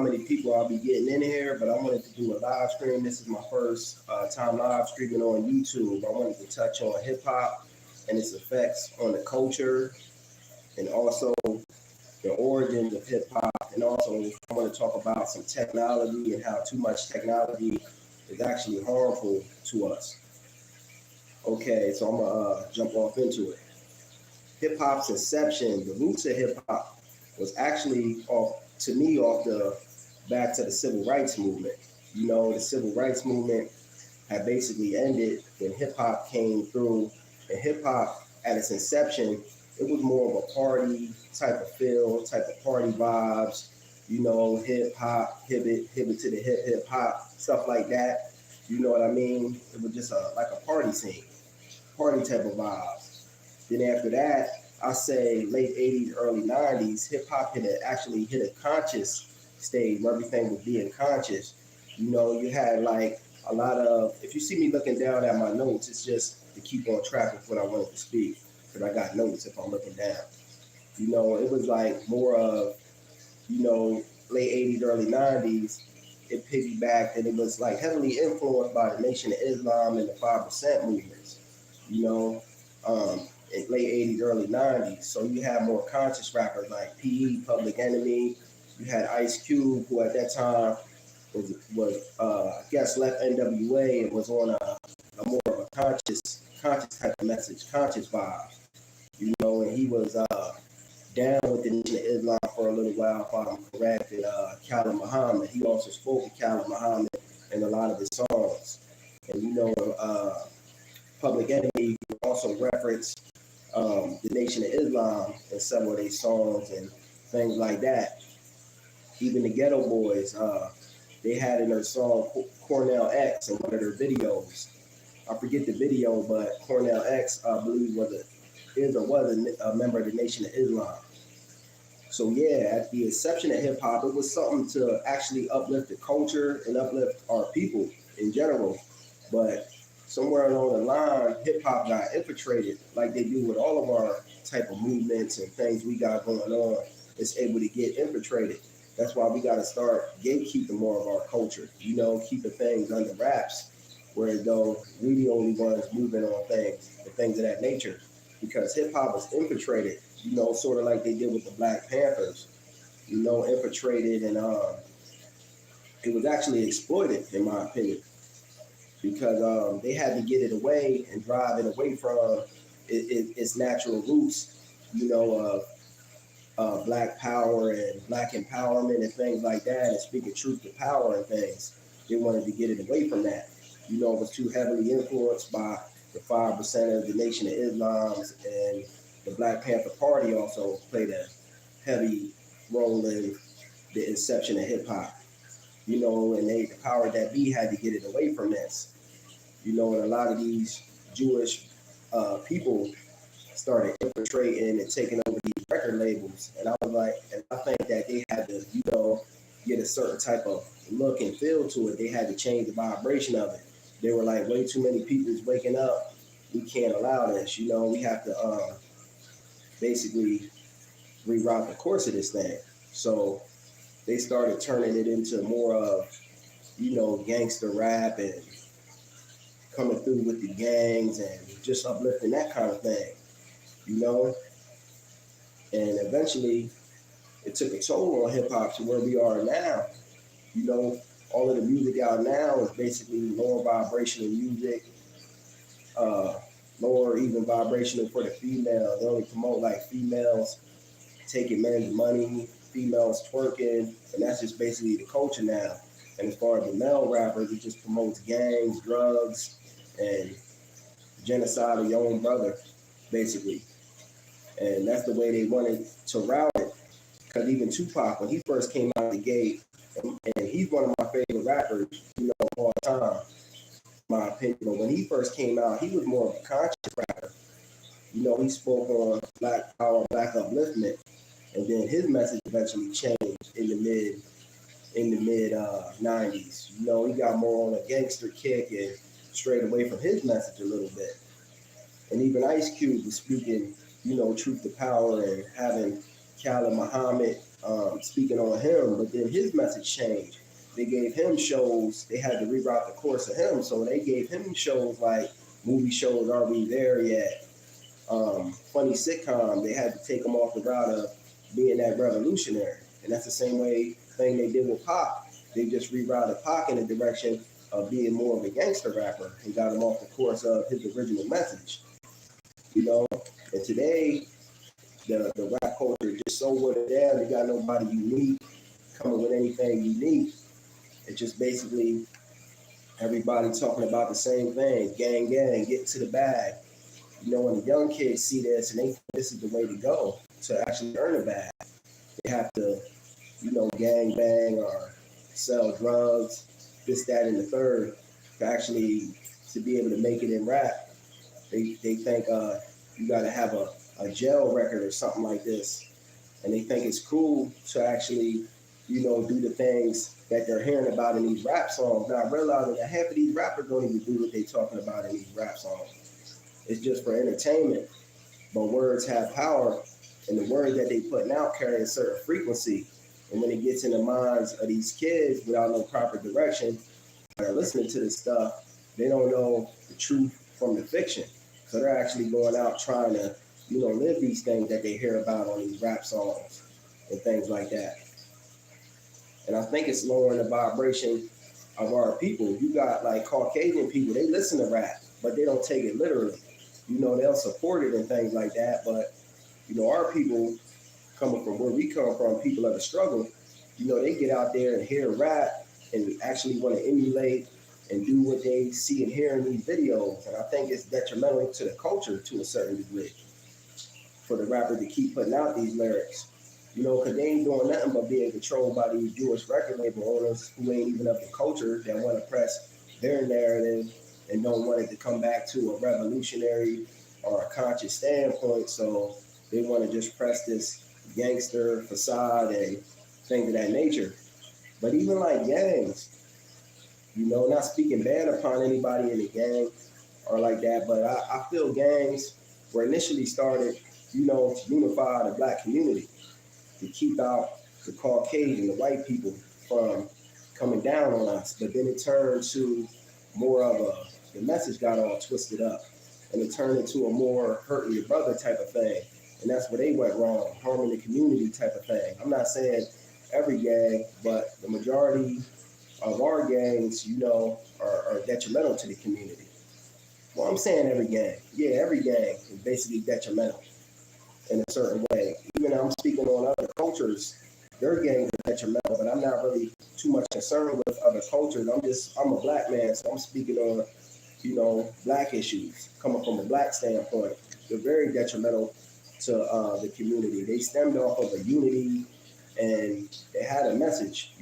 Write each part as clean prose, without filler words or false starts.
many people I'll be getting in here, but I wanted to do a live stream. This is my first time live streaming on YouTube. I wanted to touch on hip hop and its effects on the culture, and also the origins of hip hop. And also, I want to talk about some technology and how too much technology is actually harmful to us. Okay, so I'm gonna jump off into it. Hip hop's inception, the roots of hip hop, was actually to me off the back to the civil rights movement. You know, the civil rights movement had basically ended when hip hop came through, and hip hop at its inception, it was more of a party type of feel, type of party vibes. You know, hip hop, hip it to the hip hop, stuff like that. You know what I mean? It was just like a party scene, party type of vibes. Then after that, I say late 80s, early 90s, hip hop actually hit a conscious stage where everything was being conscious. You know, you had like a lot of, if you see me looking down at my notes, it's just to keep on track with what I wanted to speak, because I got notes if I'm looking down. You know, it was like more of, you know, late 80s, early 90s, it piggybacked, and it was like heavily influenced by the Nation of Islam and the 5% movements, you know, in late 80s, early 90s. So you had more conscious rappers like PE, Public Enemy. You had Ice Cube, who at that time was I guess left NWA and was on a more of a conscious type of message, conscious vibe, you know, and he was down with the Nation of Islam for a little while, if I'm correct, and Khalid Muhammad. He also spoke with Khalid Muhammad in a lot of his songs. And you know, Public Enemy also referenced the Nation of Islam in several of their songs and things like that. Even the Ghetto Boys, they had in their song Cornell X in one of their videos. I forget the video, but Cornell X, I believe, was a member of the Nation of Islam. So yeah, at the inception of hip hop, it was something to actually uplift the culture and uplift our people in general. But somewhere along the line, hip hop got infiltrated, like they do with all of our type of movements and things we got going on. It's able to get infiltrated. That's why we got to start gatekeeping more of our culture. You know, keeping things under wraps, whereas though we the only ones moving on things and things of that nature, because hip hop was infiltrated. You know, sort of like they did with the Black Panthers. You know, infiltrated, and it was actually exploited, in my opinion, because they had to get it away and drive it away from its natural roots, you know, of black power and black empowerment and things like that, and speaking truth to power and things. They wanted to get it away from that. You know, it was too heavily influenced by the 5% of the Nation of Islam, and the Black Panther Party also played a heavy role in the inception of hip hop. You know, and the power that be had to get it away from this. You know, and a lot of these Jewish people started infiltrating and taking over these record labels. And I was like, and I think that they had to, you know, get a certain type of look and feel to it. They had to change the vibration of it. They were like, way too many people's waking up. We can't allow this. You know, we have to basically reroute the course of this thing. So they started turning it into more of, you know, gangster rap and coming through with the gangs and just uplifting that kind of thing, you know? And eventually it took a toll on hip hop to where we are now. You know, all of the music out now is basically lower vibrational music, uh, lower even vibrational for the female. They only promote like females taking men's money, females twerking, and that's just basically the culture now. And as far as the male rappers, it just promotes gangs, drugs, and genocide of your own brother, basically. And that's the way they wanted to route it. Because even Tupac, when he first came out of the gate, and he's one of my favorite rappers, you know, of all time, in my opinion. But when he first came out, he was more of a conscious rapper. You know, he spoke on black power, black upliftment, and then his message eventually changed in the mid 90s. You know, he got more on a gangster kick and strayed away from his message a little bit. And even Ice Cube was speaking, you know, truth to power and having Khalid Muhammad speaking on him, but then his message changed. They gave him shows. They had to reroute the course of him, so they gave him shows like movie shows. Are we there yet? Funny sitcom. They had to take him off the route of being that revolutionary, and that's the same thing they did with Pop. They just rerouted Pac in the direction of being more of a gangster rapper and got him off the course of his original message. You know, and today the rap culture is just so watered down. They got nobody unique coming with anything unique. It's just basically everybody talking about the same thing: gang, gang, get to the bag. You know, when the young kids see this and they think this is the way to go to actually earn a bag, they have to, gang bang or sell drugs, this, that, and the third to actually to be able to make it in rap. They think you got to have a jail record or something like this, and they think it's cool to actually, do the things that they're hearing about in these rap songs. Now, realizing that half of these rappers don't even do what they're talking about in these rap songs. It's just for entertainment, but words have power, and the words that they putting out carry a certain frequency. And when it gets in the minds of these kids without no proper direction, that are listening to this stuff, they don't know the truth from the fiction. So they're actually going out trying to, live these things that they hear about on these rap songs and things like that. And I think it's lowering the vibration of our people. You got like Caucasian people, they listen to rap, but they don't take it literally. They'll support it and things like that. But, our people coming from where we come from, people of the struggle, they get out there and hear rap and actually want to emulate and do what they see and hear in these videos. And I think it's detrimental to the culture to a certain degree for the rapper to keep putting out these lyrics. Because they ain't doing nothing but being controlled by these Jewish record label owners who ain't even of the culture that want to press their narrative and don't want it to come back to a revolutionary or a conscious standpoint. So they want to just press this gangster facade and things of that nature. But even like gangs, not speaking bad upon anybody in the gang or like that, but I feel gangs were initially started, to unify the black community, to keep out the Caucasian, the white people from coming down on us. But then it turned to more of the message got all twisted up, and it turned into a more hurting your brother type of thing. And that's where they went wrong, harming the community type of thing. I'm not saying every gang, but the majority of our gangs, are detrimental to the community. Well, I'm saying every gang. Yeah, every gang is basically detrimental in a certain way. Even I'm speaking on other cultures, their gangs are detrimental, but I'm not really too much concerned with other cultures. I'm a black man, so I'm speaking on, black issues coming from a black standpoint. They're very detrimental to the community. They stemmed off of a unity, and they had a message,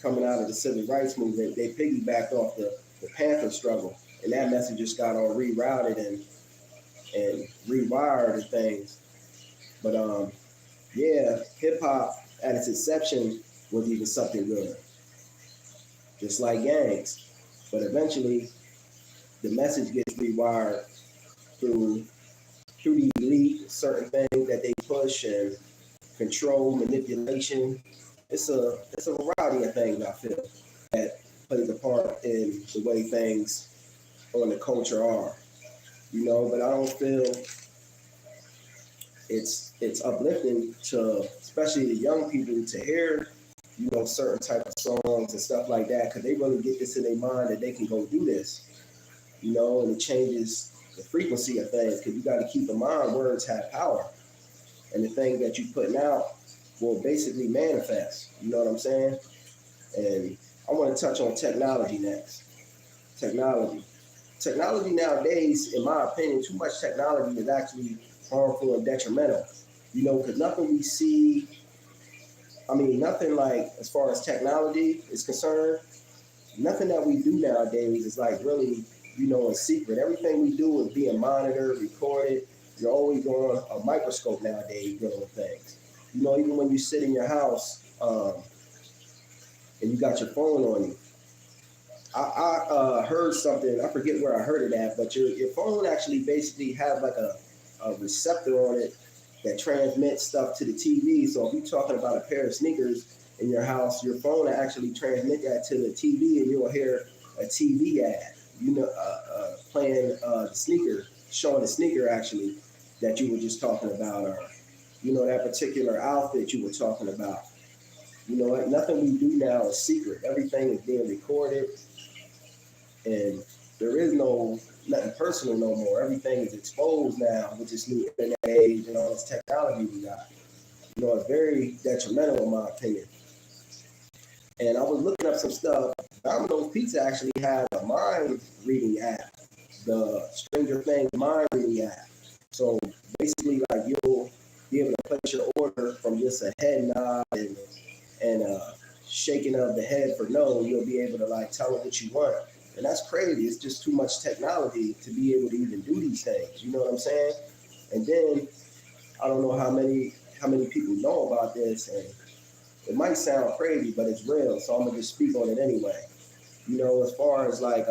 coming out of the civil rights movement. They piggybacked off the Panther struggle, and that message just got all rerouted and rewired and things. But yeah, hip hop at its inception was even something good, just like gangs. But eventually, the message gets rewired through the elite, certain things that they push and control, manipulation. It's a variety of things I feel that plays a part in the way things on the culture are. But I don't feel it's uplifting to especially the young people to hear certain type of songs and stuff like that, because they really get this in their mind that they can go do this, and it changes the frequency of things, because you got to keep in mind words have power, and the thing that you're putting out will basically manifest. You know what I'm saying? And I want to touch on technology next. Technology nowadays, in my opinion, too much technology is actually harmful and detrimental. Because nothing we see, nothing like as far as technology is concerned, nothing that we do nowadays is like really, in secret. Everything we do is being monitored, recorded. You're always on a microscope nowadays dealing with things. Even when you sit in your house and you got your phone on you. I heard something, I forget where I heard it at, but your phone actually basically have like a receptor on it that transmit stuff to the TV. So if you're talking about a pair of sneakers in your house, your phone will actually transmit that to the TV, and you'll hear a TV ad, playing the sneaker, showing the sneaker actually that you were just talking about, or that particular outfit you were talking about. Nothing we do now is secret. Everything is being recorded, and there is nothing personal no more. Everything is exposed now with this new internet age and all this technology we got. It's very detrimental in my opinion. And I was looking up some stuff. Domino's Pizza actually has a mind reading app, the Stranger Things mind reading app. So basically, like, you'll be able to place your order from just a head nod and shaking of the head for no. You'll be able to like tell them what you want, and that's crazy. It's just too much technology to be able to even do these things. You know what I'm saying? And then I don't know how many people know about this, and it might sound crazy, but it's real. So I'm gonna just speak on it anyway. As far as like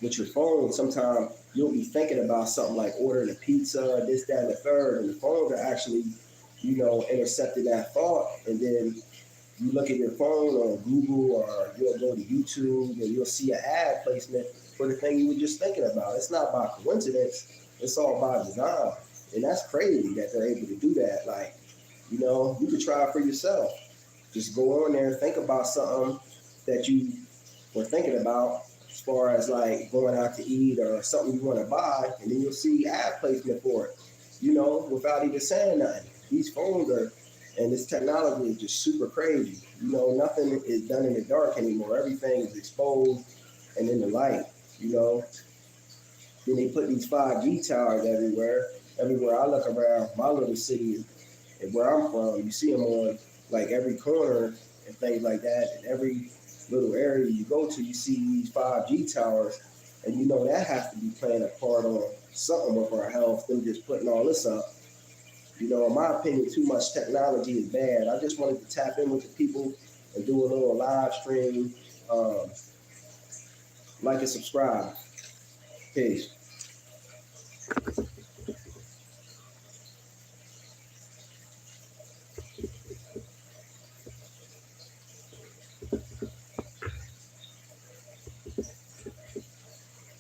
with your phone, sometimes you'll be thinking about something like ordering a pizza, this, that, and the third, and the phone will actually, intercepted that thought, and then you look at your phone on Google, or you'll go to YouTube and you'll see an ad placement for the thing you were just thinking about. It's not by coincidence. It's all by design. And that's crazy that they're able to do that. Like, you could try it for yourself. Just go on there, think about something that you were thinking about as far as like going out to eat or something you want to buy, and then you'll see ad placement for it, without even saying nothing. These phones and this technology is just super crazy. Nothing is done in the dark anymore. Everything is exposed and in the light, Then they put these 5G towers everywhere. Everywhere I look around my little city and where I'm from, you see them on like every corner and things like that. And every little area you go to, you see these 5G towers. And that has to be playing a part on something with our health, them just putting all this up. In my opinion, too much technology is bad. I just wanted to tap in with the people and do a little live stream. Like and subscribe. Peace.